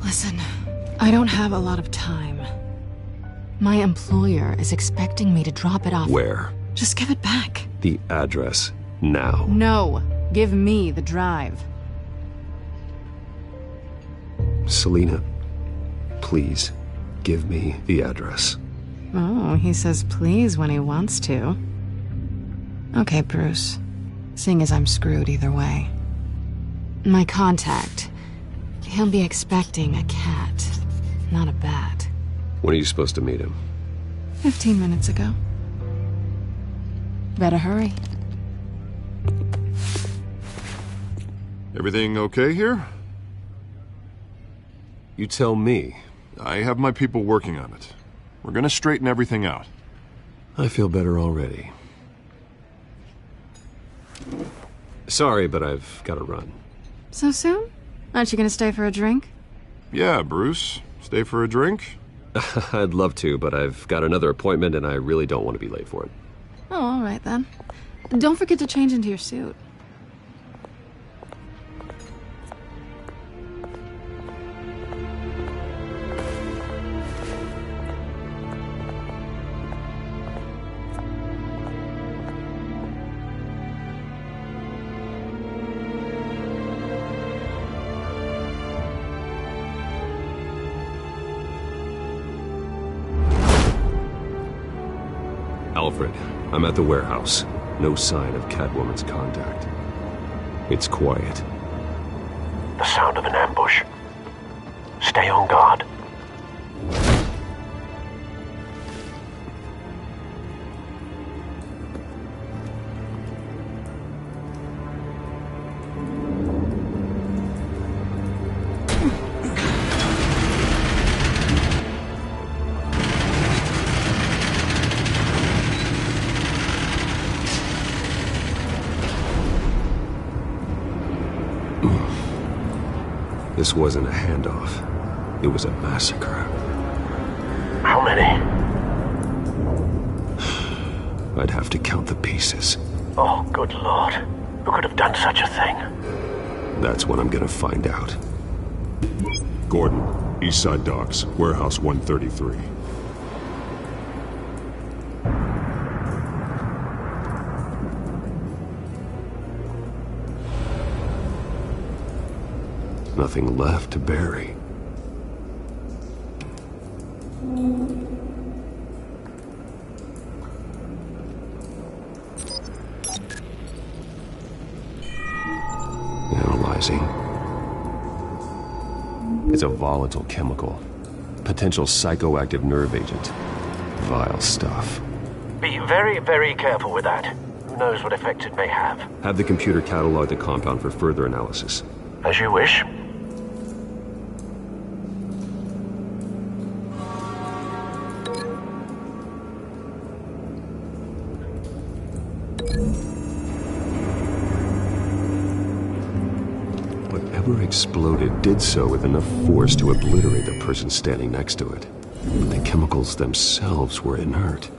Listen, I don't have a lot of time. My employer is expecting me to drop it off. Where? Just give it back. The address, now. No. Give me the drive. Selina, please, give me the address. Oh, he says please when he wants to. Okay, Bruce. Seeing as I'm screwed either way. My contact. He'll be expecting a cat, not a bat. When are you supposed to meet him? 15 minutes ago. Better hurry. Everything okay here? You tell me. I have my people working on it. We're gonna straighten everything out. I feel better already. Sorry, but I've got to run. So soon? Aren't you gonna stay for a drink? Yeah, Bruce. Stay for a drink? I'd love to, but I've got another appointment and I really don't want to be late for it. Oh, all right then. Don't forget to change into your suit. Alfred, I'm at the warehouse. No sign of Catwoman's contact. It's quiet. The sound of an ambush. Stay on guard. This wasn't a handoff. It was a massacre. How many? I'd have to count the pieces. Oh, good Lord. Who could have done such a thing? That's what I'm gonna find out. Gordon, Eastside Docks, Warehouse 133. Nothing left to bury. Analyzing. It's a volatile chemical. Potential psychoactive nerve agent. Vile stuff. Be very, very careful with that. Who knows what effect it may have. Have the computer catalog the compound for further analysis. As you wish. Whatever exploded did so with enough force to obliterate the person standing next to it. But the chemicals themselves were inert,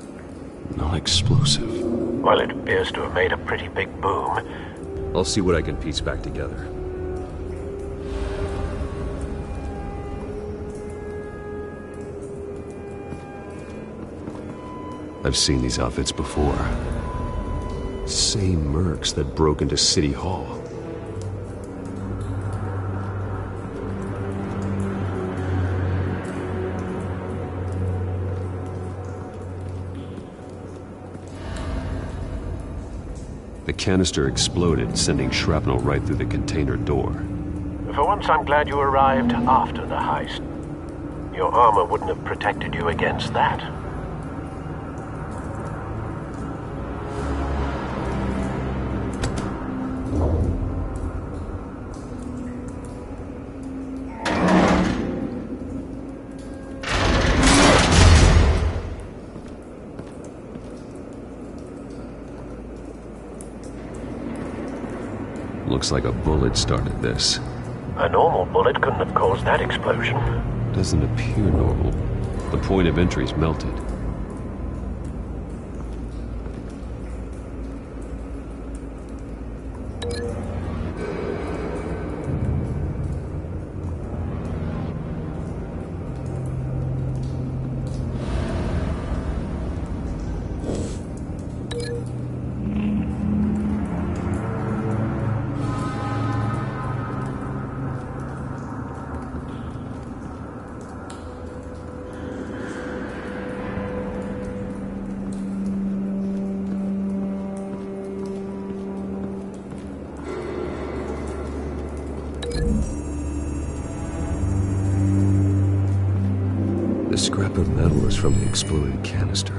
not explosive. Well, it appears to have made a pretty big boom. I'll see what I can piece back together. I've seen these outfits before. Same mercs that broke into City Hall. The canister exploded, sending shrapnel right through the container door. For once, I'm glad you arrived after the heist. Your armor wouldn't have protected you against that. Looks like a bullet started this. A normal bullet couldn't have caused that explosion. Doesn't appear normal. The point of entry's melted. The scrap of metal is from the exploded canister.